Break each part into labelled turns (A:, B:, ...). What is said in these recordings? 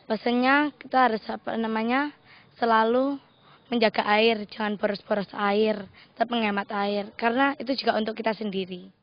A: Pesannya kita harus selalu menjaga air, jangan boros-boros air, tetap menghemat air, karena itu juga untuk kita sendiri.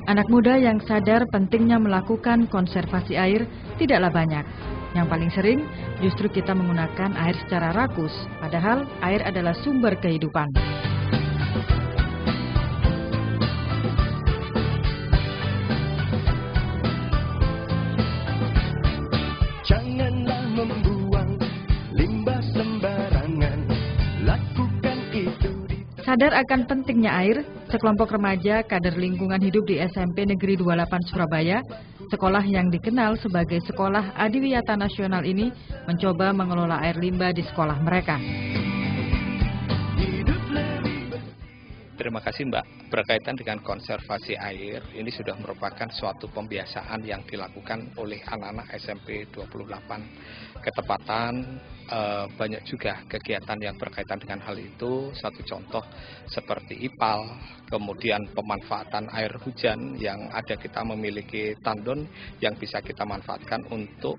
B: Anak muda yang sadar pentingnya melakukan konservasi air tidaklah banyak. Yang paling sering justru kita menggunakan air secara rakus, padahal air adalah sumber kehidupan.
C: Janganlah membuang limbah sembarangan, lakukan itu.
B: Sadar akan pentingnya air, sekelompok remaja kader lingkungan hidup di SMP Negeri 28 Surabaya, sekolah yang dikenal sebagai Sekolah Adiwiyata Nasional ini mencoba mengelola air limbah di sekolah mereka.
D: Terima kasih Mbak. Berkaitan dengan konservasi air, ini sudah merupakan suatu pembiasaan yang dilakukan oleh anak-anak SMP 28. Ketepatan banyak juga kegiatan yang berkaitan dengan hal itu. Satu contoh seperti IPAL, kemudian pemanfaatan air hujan yang ada, kita memiliki tandon yang bisa kita manfaatkan untuk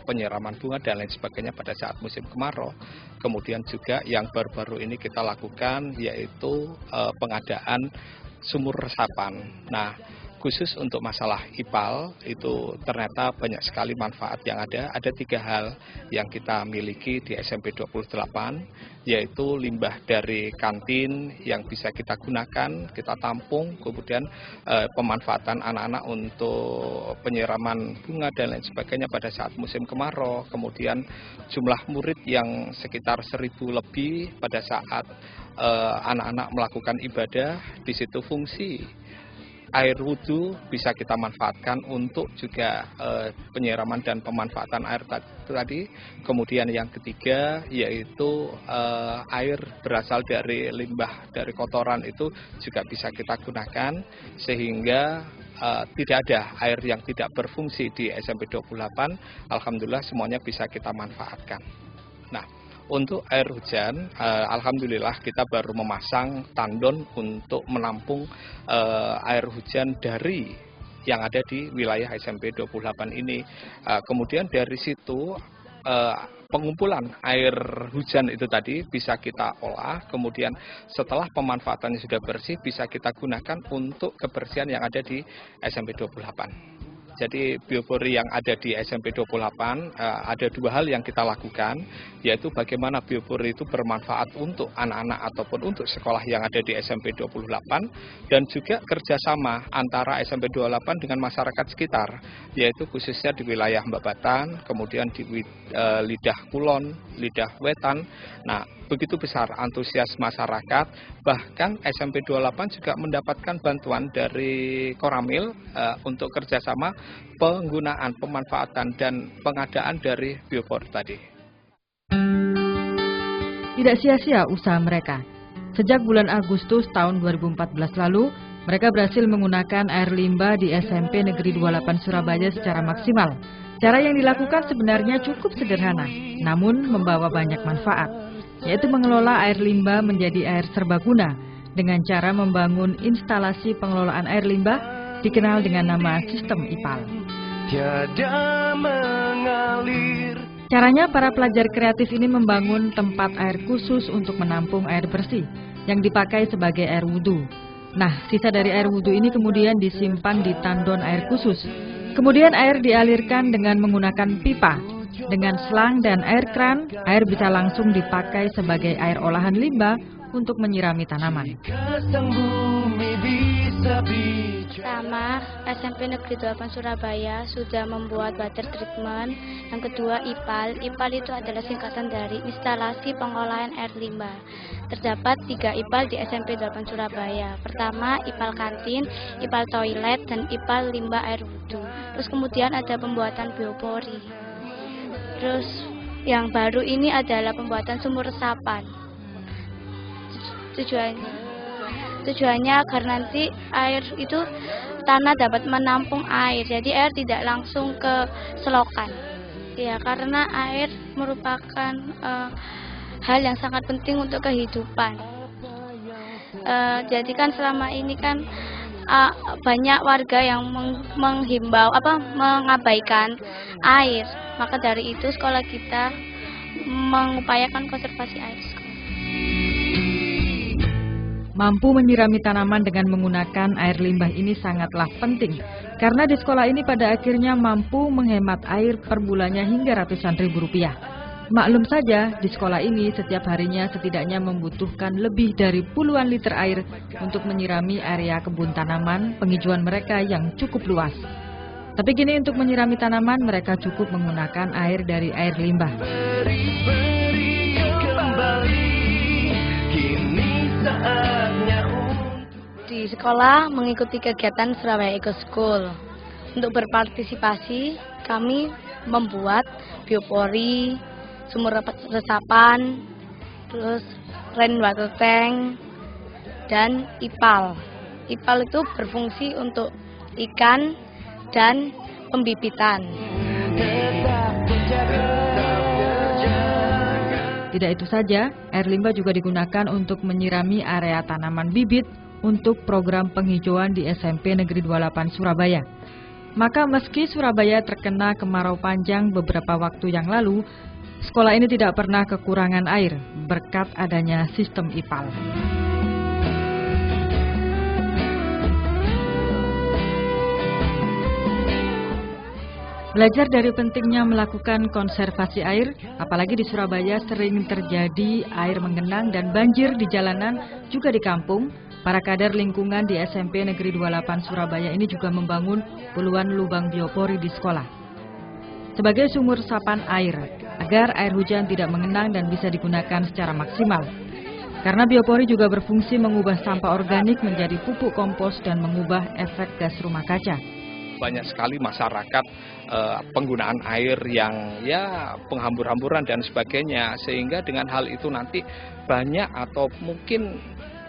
D: penyiraman bunga dan lain sebagainya pada saat musim kemarau. Kemudian juga yang baru-baru ini kita lakukan yaitu pengadaan sumur resapan. Nah, khusus untuk masalah IPAL itu ternyata banyak sekali manfaat yang ada. Ada 3 hal yang kita miliki di SMP 28, yaitu limbah dari kantin yang bisa kita gunakan, kita tampung, kemudian pemanfaatan anak-anak untuk penyiraman bunga dan lain sebagainya pada saat musim kemarau. Kemudian jumlah murid yang sekitar 1000 lebih pada saat anak-anak melakukan ibadah, di situ fungsi air wudhu bisa kita manfaatkan untuk juga penyiraman dan pemanfaatan air tadi. Kemudian yang ketiga yaitu air berasal dari limbah dari kotoran itu juga bisa kita gunakan, sehingga tidak ada air yang tidak berfungsi di SMP 28. Alhamdulillah semuanya bisa kita manfaatkan. Nah, untuk air hujan, alhamdulillah kita baru memasang tandon untuk menampung air hujan dari yang ada di wilayah SMP 28 ini. Kemudian dari situ pengumpulan air hujan itu tadi bisa kita olah, kemudian setelah pemanfaatannya sudah bersih bisa kita gunakan untuk kebersihan yang ada di SMP 28. Jadi biopori yang ada di SMP 28 ada 2 hal yang kita lakukan, yaitu bagaimana biopori itu bermanfaat untuk anak-anak ataupun untuk sekolah yang ada di SMP 28, dan juga kerjasama antara SMP 28 dengan masyarakat sekitar, yaitu khususnya di wilayah Mbabatan, kemudian di Lidah Kulon, Lidah Wetan. Nah, begitu besar antusias masyarakat, bahkan SMP 28 juga mendapatkan bantuan dari Koramil untuk kerjasama penggunaan, pemanfaatan, dan pengadaan dari biopor tadi.
B: Tidak sia-sia usaha mereka. Sejak bulan Agustus tahun 2014 lalu, mereka berhasil menggunakan air limbah di SMP Negeri 28 Surabaya secara maksimal. Cara yang dilakukan sebenarnya cukup sederhana, namun membawa banyak manfaat, yaitu mengelola air limbah menjadi air serbaguna dengan cara membangun instalasi pengelolaan air limbah dikenal dengan nama sistem IPAL.
C: Tiada mengalir.
B: Caranya, para pelajar kreatif ini membangun tempat air khusus untuk menampung air bersih yang dipakai sebagai air wudhu. Nah, sisa dari air wudhu ini kemudian disimpan di tandon air khusus. Kemudian air dialirkan dengan menggunakan pipa. Dengan selang dan air kran, air bisa langsung dipakai sebagai air olahan limbah untuk menyirami tanaman.
A: Pertama, SMP Negeri 8 Surabaya sudah membuat water treatment. Yang kedua, IPAL. IPAL itu adalah singkatan dari instalasi pengolahan air limbah. Terdapat 3 IPAL di SMP 8 Surabaya. Pertama, IPAL kantin, IPAL toilet, dan IPAL limbah air wudhu. Terus kemudian ada pembuatan biopori. Terus yang baru ini adalah pembuatan sumur resapan. Tujuannya agar nanti air itu tanah dapat menampung air, jadi air tidak langsung ke selokan. Ya, karena air merupakan hal yang sangat penting untuk kehidupan. Jadi kan selama ini kan banyak warga yang mengabaikan air. Maka dari itu sekolah kita mengupayakan konservasi air.
B: Mampu menyirami tanaman dengan menggunakan air limbah ini sangatlah penting, karena di sekolah ini pada akhirnya mampu menghemat air per bulannya hingga ratusan ribu rupiah. Maklum saja, di sekolah ini setiap harinya setidaknya membutuhkan lebih dari puluhan liter air untuk menyirami area kebun tanaman penghijauan mereka yang cukup luas. Tapi kini untuk menyirami tanaman mereka cukup menggunakan air dari air limbah.
A: Di sekolah mengikuti kegiatan Surabaya Eco School. Untuk berpartisipasi, kami membuat biopori, sumur resapan, terus rainwater tank, dan IPAL. IPAL itu berfungsi untuk ikan dan pembibitan.
B: Tidak itu saja, air limbah juga digunakan untuk menyirami area tanaman bibit untuk program penghijauan di SMP Negeri 28 Surabaya. Maka meski Surabaya terkena kemarau panjang beberapa waktu yang lalu, sekolah ini tidak pernah kekurangan air berkat adanya sistem IPAL. Belajar dari pentingnya melakukan konservasi air, apalagi di Surabaya sering terjadi air menggenang dan banjir di jalanan juga di kampung. Para kader lingkungan di SMP Negeri 28 Surabaya ini juga membangun puluhan lubang biopori di sekolah sebagai sumur resapan air, agar air hujan tidak mengenang dan bisa digunakan secara maksimal. Karena biopori juga berfungsi mengubah sampah organik menjadi pupuk kompos dan mengubah efek gas rumah kaca.
D: Banyak sekali masyarakat penggunaan air yang ya penghambur-hamburan dan sebagainya, sehingga dengan hal itu nanti banyak atau mungkin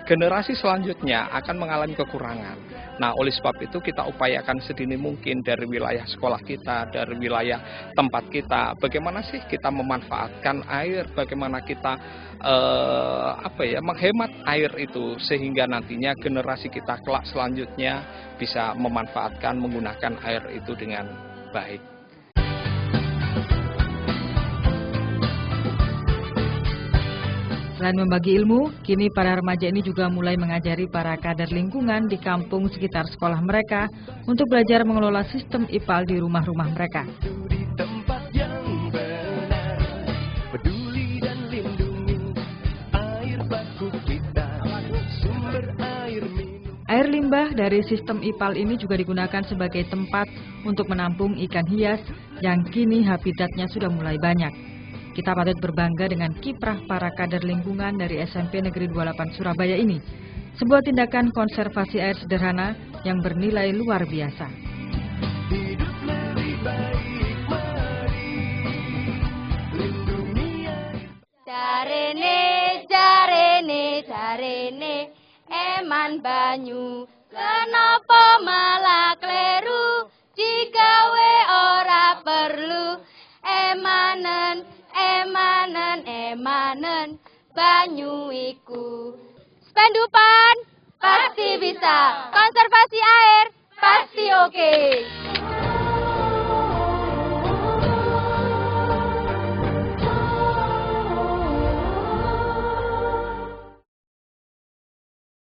D: generasi selanjutnya akan mengalami kekurangan. Nah, oleh sebab itu kita upayakan sedini mungkin dari wilayah sekolah kita, dari wilayah tempat kita, bagaimana sih kita memanfaatkan air, bagaimana kita menghemat air itu sehingga nantinya generasi kita kelak selanjutnya bisa memanfaatkan menggunakan air itu dengan baik.
B: Selain membagi ilmu, kini para remaja ini juga mulai mengajari para kader lingkungan di kampung sekitar sekolah mereka untuk belajar mengelola sistem IPAL di rumah-rumah mereka. Air limbah dari sistem IPAL ini juga digunakan sebagai tempat untuk menampung ikan hias yang kini habitatnya sudah mulai banyak. Kita patut berbangga dengan kiprah para kader lingkungan dari SMP Negeri 28 Surabaya ini. Sebuah tindakan konservasi air sederhana yang bernilai luar biasa.
A: Jarene, eman banyu, kenapa malah kleru, jigawe ora perlu, emanen, banyu iku. Spendupan, pasti bisa. Konservasi air, pasti oke.